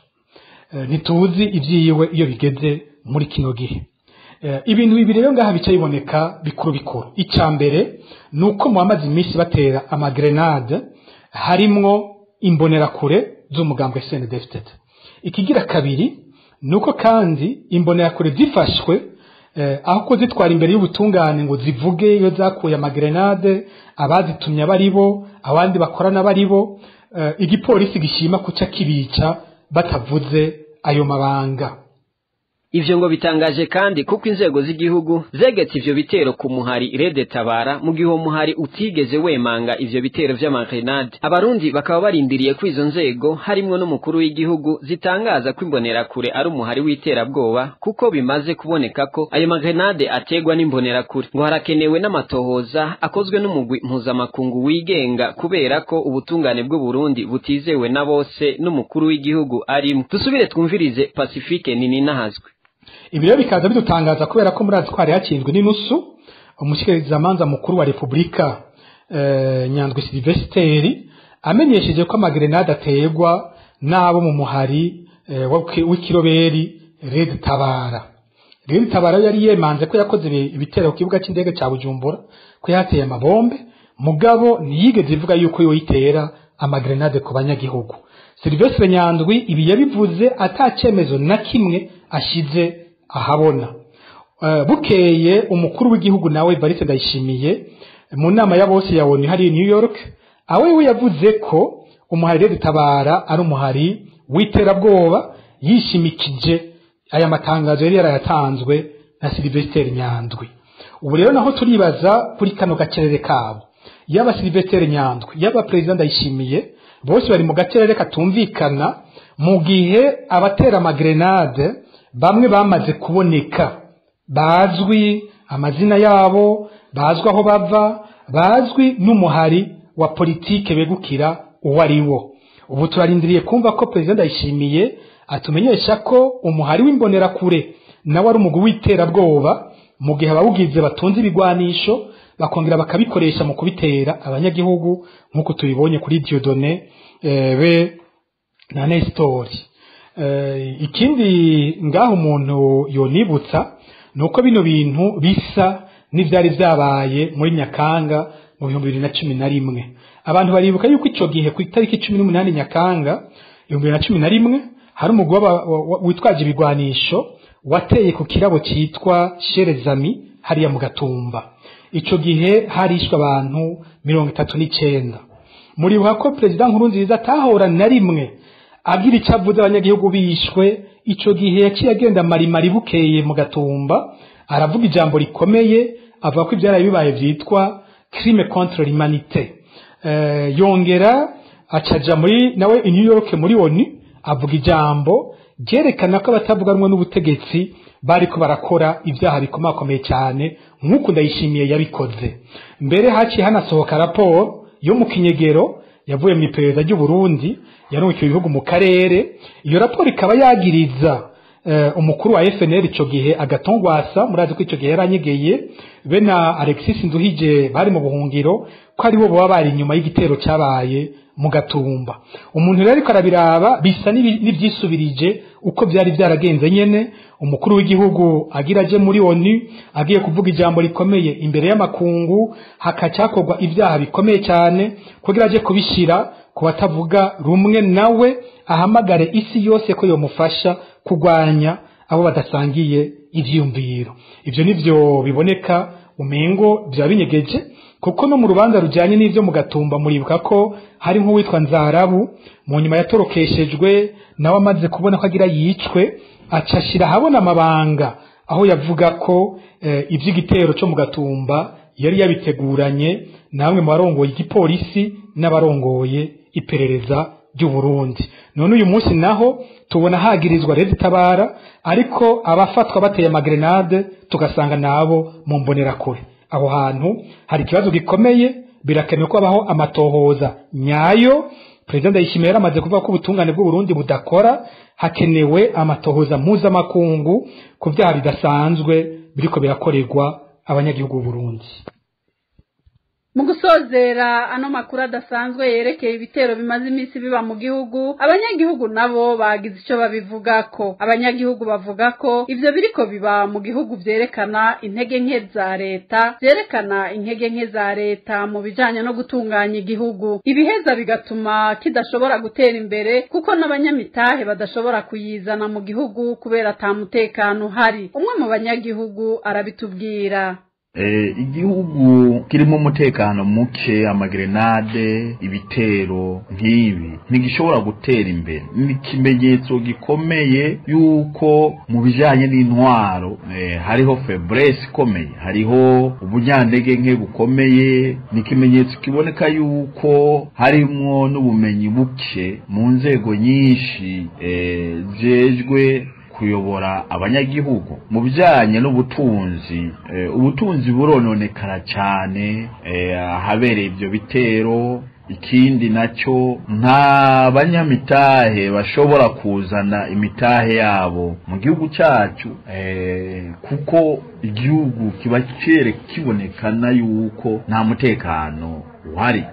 Ntituzi ivyiwe iyo bigeze muri kino gihe. Ibintu bibiri rero ngaha bica biboneka bikuru. Icambere nuko mu amazi iminsi batera amagrenade harimwo imbonerakure z'umugambwe CNDD-FDD. Ikigira kabiri nuko kandi imbonerakure zifashwe aho ko zitwara imbere y'ubutungane ngo zivuge iyo zakuye amagrenade abazitumye abaribo abandi bakorana baribo igipolisi gishima kuca kibica batavuze ayo mabanga. ivyo ngo bitangaje kandi kuko inzego z'igihugu zegetse ivyo bitero ku muhari Rede Tabara mu gihe uwo muhari utigeze wemanga ivyo bitero vy'amagrenade. Abarundi bakaba barindiriye ko izo nzego harimwo n'umukuru w'igihugu zitangaza ko imbonerakure ari umuhari w'iterabwoba, kuko bimaze kuboneka ko ayo magrenade ategwa n'imbonerakure. Ngo harakenewe n'amatohoza akozwe n'umugwi mpuzamakungu wigenga, kubera ko ubutungane bw'u Burundi butizewe na bose n'umukuru w'igihugu arimo. Dusubire twumvirize Pacifique Nininahazwe. Ibi rero bikaza bidutangaza kubera ko murazi ko hari hakinzwe n'inusu umushikirizamanza mukuru wa Republika Nyandwi Silvesteri amenyesheje ko amagrenade ategwa n'abo mu muhari w'ikiroberi Rede Tabara. Rede Tabara yari yemanze ko yakoze ibitero ku kibuga cy'indege cya Bujumbura, ko yateye amabombe, mugabo ntiyigeze ivuga yuko yoyitera amagrenade ku banyagihugu. Silvestre Nyandwi ibi yabivuze atacemezo na kimwe ashize ahabona. Bukeye umukuru w'igihugu nawe Evariste Ndayishimiye mu nama ya bose yabonye hari New York, awe yavuze ko umuhari Rede Tabara ari umuhari w'iterabwoba, yishimikije aya matangazo yari yarayatanzwe na Silvestre Nyandwi. Ubu rero naho turibaza kuri kano gacerere kabo, yaba Silvestre Nyandwi yaba President Ndayishimiye bose bari mu gacerere katumvikana, mu gihe abatera amagrenade bamwe bamaze kuboneka, bazwi amazina yabo, bazwi aho bava, bazwi n'umuhari wa politike begukira uwo ari wo. Ubu turarindiriye kumva ko President Ndayishimiye atumenyesha ko umuhari w'imbonerakure nawe ari umugwi w'iterabwoba, mu gihe abawugize batunze ibigwanisho bakongera bakabikoresha mu kubitera abanyagihugu, nk'uko tubibonye kuri Dieudonné be na Nestor. Ikindi ngaho umuntu yonibutsa nuko bino bintu bisa n'ivyari vyabaye muri Nyakanga mu 2011. Abantu baribuka yuko ico gihe ku itariki 18 Nyakanga 2011 hari umugwi witwaje ibigwanisho wateye ku kirabo citwa Sherezami hariya mu Gatumba. Ico gihe harishwe abantu 39. Muribuka ko President Nkurunziza atahora na rimwe agira icavuze abanyagihugu bishwe. Ico gihe yaciye agenda marimari bukeye mu Gatumba aravuga ijambo rikomeye, avuga ko ibyara bibaye vyitwa crime contre l'humanité. Yongera acaja muri nawe i New York muri ONU avuga ijambo ryerekana ko abatavuganwa n'ubutegetsi bariko barakora ibyaha bikomakomeye cyane nk'uko Ndayishimiye yabikoze. Mbere haciye hanasohoka raporo yo mu kinyegero yavuye mu iperereza ry'u Burundi yaronkiwe ibihugu mu karere. Iyo raporo ikaba yagiriza umukuru wa FNL ico gihe Agatongwasa, murazi ko ico gihe yaranyegeye, be na Alexis Nduhije bari mu buhungiro, ko ari bo baba bari inyuma y'igitero cyabaye mu Gatumba. Umuntu rero ariko arabiraba bisa n'ivyisubirije uko byari byaragenze nyene. Umukuru w'igihugu agira aje muri ONU agiye kuvuga ijambo rikomeye imbere y'amakungu, hakacyakorwa ibyaha bikomeye cyane kugira aje kubishira ku batavuga rumwe nawe, ahamagare isi yose ko yomufasha kugwanya abo badasangiye ivyumviro. Ivyo nivyo biboneka umengo bya binyegeje, kuko no mu rubanza rujanye n'ivyo mu Gatumba muribuka ko hari nko witwa Nzarabu mu nyuma yatorokeshejwe nawe amaze kubona ko agira yicwe, acashira habona amabanga aho yavuga ko ivy'igitero cyo mu Gatumba yari yabiteguranye namwe mu barongoye igipolisi n'abarongoye iperereza ry'u Burundi. None uyu munsi naho tubona hagirizwa Rede Tabara, ariko abafatwa bateye amagrenade tugasanga nabo mu mbonerakure. Aho hantu hari ikibazo gikomeye, birakenewe ko abaho amatohoza nyayo. President Ndayishimiye yaramaze kuvuga ko ubutungane bw'u Burundi budakora, hakenewe amatohoza mpuzamakungu ku byaha bidasanzwe biriko birakorerwa abanyagihugu b'u Burundi. Mu gusozera ano makuru adasanzwe yerekeye ibitero bimaze iminsi biba mu gihugu, abanyagihugu nabo bagize icyo babivugako. Abanyagihugu bavuga ko ivyo biriko biba mu gihugu vyerekana intege nke za leta, mu bijanye no gutunganya igihugu, ibiheza bigatuma kidashobora gutera imbere kuko n'abanyamitahe badashobora kuyizana mu gihugu kubera ata mutekano uhari. Umwe mu banyagihugu arabitubwira. igihugu kirimo umutekano muke, amagrenade, ibitero nk'ibi ntigishobora gutera imbere. Ni ikimenyetso gikomeye yuko mu bijanye n'intwaro hariho faiblesse ikomeye, hariho ubunyantege nke bukomeye. Ni ikimenyetso kiboneka yuko harimwo n'ubumenyi buke mu nzego nyinshi jejwe kuyobora abanyagihugu. Mu bijanye n'ubutunzi, ubutunzi burononekara cyane habereye ibyo bitero. Ikindi nacyo nta banyamitahe bashobora kuzana imitahe yabo mu gihugu cyacu, kuko igihugu kiba kibonekana yuko nta mutekano uhari.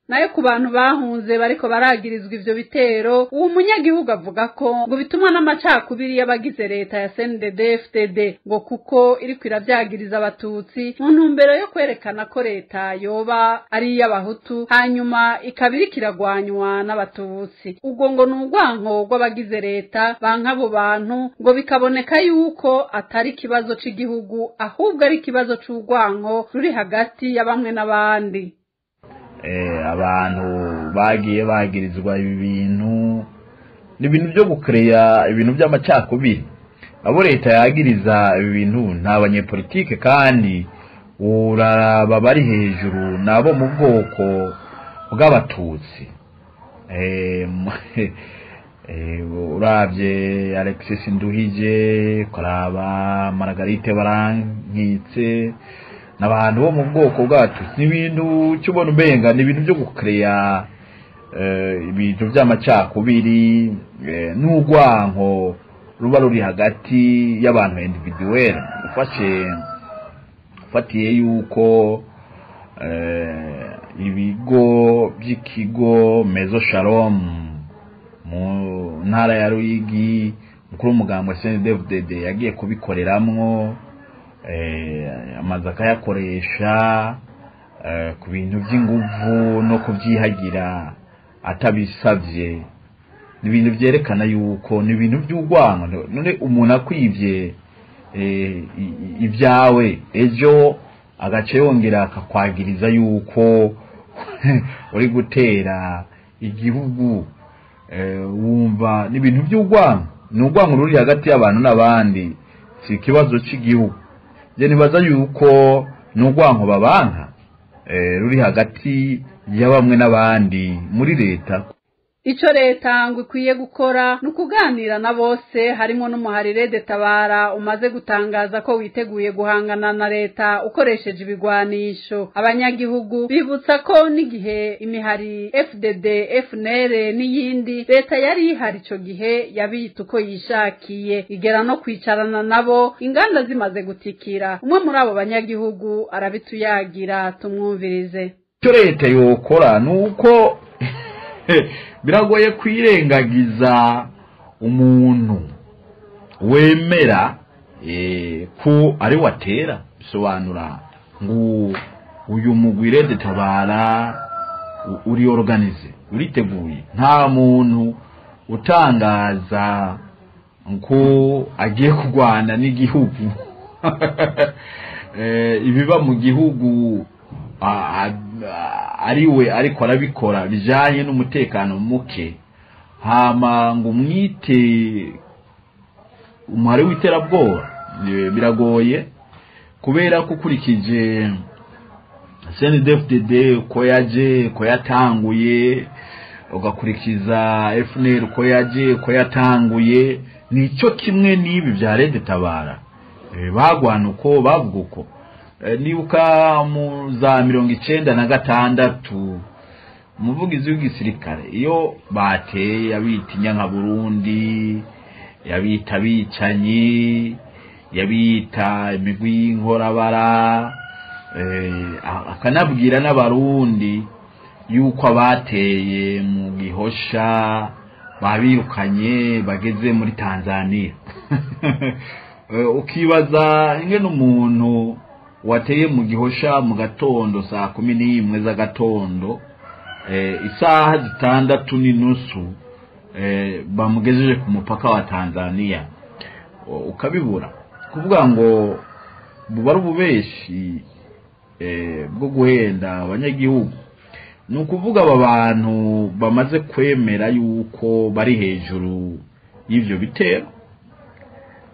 nayo ku bantu bahunze bariko baragirizwa ivyo bitero, uwo munyagihugu avuga ko ngo bitumwa n'amacakubiri y'abagize leta ya CNDD-FDD, ngo kuko iriko iravyagiriza abatutsi mu ntumbero yo kwerekana ko leta yoba ari iy'abahutu hanyuma ikaba iriko iragwanywa n'abatutsi. Ubwo ngo ni urwanko rw'abagize leta banka abo bantu, ngo bikaboneka yuko atari ikibazo c'igihugu ahubwo ari ikibazo c'urwanko ruri hagati ya bamwe n'abandi. Abantu bagiye bagirizwa ibi bintu ni ibintu byo gukereya ibintu by'amacakubiri. Abo leta yagiriza ibi bintu nta banyepolitike, kandi uraraba bari hejuru nabo mu bwoko bw'abatutsi. Urabye Alexis Nduhije, kuraba Margarite Barankitse, n'abantu bo mu bwoko bwacu. Ni ibintu cyubona ubenga, ni ibintu byo gukereya ibintu by'amacakubiri n'urwanko ruba ruri hagati y'abantu individuel. Ufatiye yuko ibigo by'ikigo Mezo Shalom mu ntara ya Ruyigi, mukuru w'umugambi wa CNDD-FDD yagiye kubikoreramwo, amaze akayakoresha ku bintu by'inguvu no kubyihagira atabisavye. Ni ibintu byerekana yuko ni ibintu by'urwango. None umuntu akwivye ibyawe ejo agace yongera akakwagiriza yuko uri gutera igihugu, wumva ni ibintu by'urwango. Ni urwango ruri hagati y'abantu n'abandi, si ikibazo cy'igihugu. Je nibaza yuko n'urwanko babanka ruri hagati ya bamwe n'abandi muri leta. Ico leta ngo ikwiye gukora nukuganira na bose, harimo n'umuharire Tabara umaze gutangaza ko witeguye guhangana na leta ukoresheje ibigwanisho. Abanyagihugu bibutsa ko n'igihe imihari FDD, FNL n'iyindi leta yari ihari ico gihe yabita uko yishakiye, igera no kwicarana nabo inganda zimaze gutikira. Umwe muri abo banyagihugu arabituyagira, tumwumvirize. Ico leta yokora nuko biragoye kwirengagiza umuntu wemera ko ari watera. Bisobanura ngo uyu mugwire Tabara uri organize, uriteguye. Nta muntu utangaza ngo agiye kurwana n'igihugu ibiba mu gihugu ariwe ariko arabikora bijanye n'umutekano muke, hama ngo umwite umuhari w'iterabwoba. Biragoye kubera kukurikije CNDD-FDD ko yaje ko yatanguye, ugakurikiza FNL ko yaje ko yatanguye. Nico kimwe n'ibi bya Rede Tabara bagwana uko bavuga uko. Nibuka mu za 1996 umuvugizi w'igisirikare iyo bateye yabitinya nka Burundi, yabita bicanyi, yabita imigwi y'inkorabara, akanabwira n'abarundi yuko abateye mu Gihosha babirukanye bageze muri Tanzania. Ukibaza ingene umuntu wateye mu Gihosha mu gatondo saa 11 z'agatondo, isaha 6:30 bamugejeje ku mupaka wa Tanzania, ukabibura kuvuga ngo buba ari ububeshi bwo guhenda abanyagihugu. Ni ukuvuga aba bantu bamaze kwemera yuko bari hejuru y'ivyo bitero,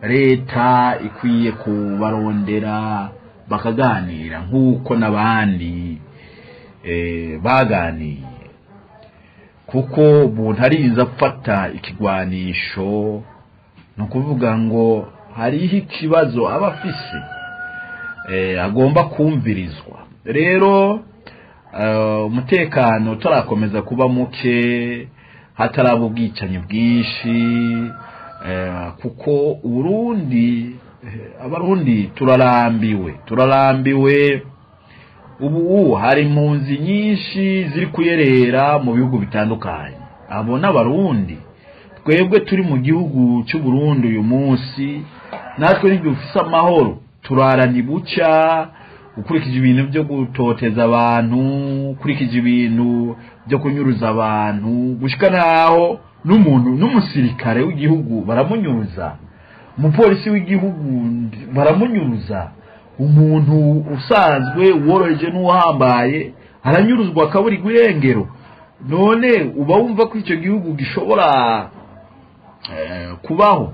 leta ikwiye kubarondera bakaganira nk'uko n'abandi baganiye, kuko umuntu arinza gufata ikigwanisho ni ukuvuga ngo hariho ikibazo aba afise agomba kumvirizwa. Rero umutekano utarakomeza kuba muke, hataraba ubwicanyi bwinshi, kuko Uburundi abarundi turarambiwe ubu hari impunzi nyinshi ziri kuyerera mu bihugu bitandukanye. Abo n'abarundi, twebwe turi mu gihugu cy'u Burundi uyu munsi natwe ntigufise amahoro, turaranye buca ukurikije ibintu byo gutoteza abantu, ukurikije ibintu byo kunyuruza abantu, gushika naho n'umuntu n'umusirikare w'igihugu baramunyuruza, umupolisi w'igihugu baramunyuruza, umuntu usanzwe woroheje n'uhambaye aranyuruzwa akaburirwa irengero. None uba wumva ko icyo gihugu gishobora kubaho?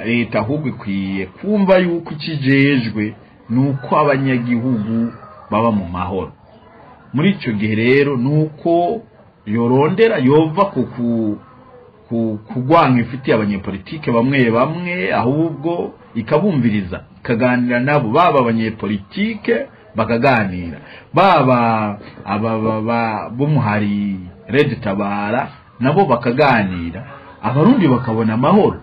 Leta ahubwo ikwiye kumva yuko ikijejwe nuko abanyagihugu baba mu mahoro. Muri icyo gihe rero nuko yorondera yova kugwanga ifitiye abanyepolitike bamwe ahubwo ikabumviriza, ikaganira nabo, baba abanyepolitike bakaganira, baba bumuhari Red Tabara nabo bakaganira, abarundi bakabona amahoro,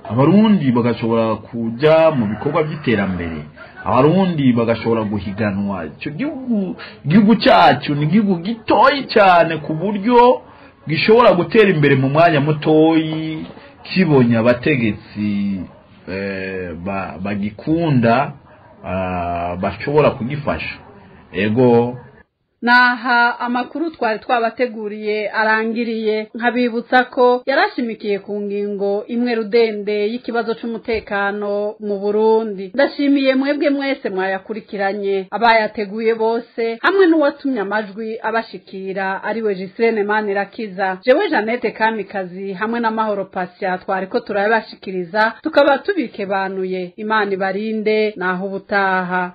abarundi bagashobora kuja mu bikorwa by'iterambere, abarundi bagashobora guhiganwa. Icyo gihugu cyacu ni igihugu gitoyi cyane ku buryo gishobora gutera imbere mu mwanya mutoyi kibonye abategetsi bagikunda bashobora kugifasha. Ego naha amakuru twari twabateguriye arangiriye, nkabibutsa ko yarashimikiye ku ngingo imwe rudende y'ikibazo c'umutekano mu Burundi. Ndashimiye mwebwe mwese mwayakurikiranye, abayateguye bose hamwe n'uwatumye amajwi abashikira ariwe Gisirene Manirakiza, jewe Janete Kamikazi hamwe na Mahoro Pasya twariko turabashikiriza tukaba tubikebanuye. Imana ibarinde naho ubutaha.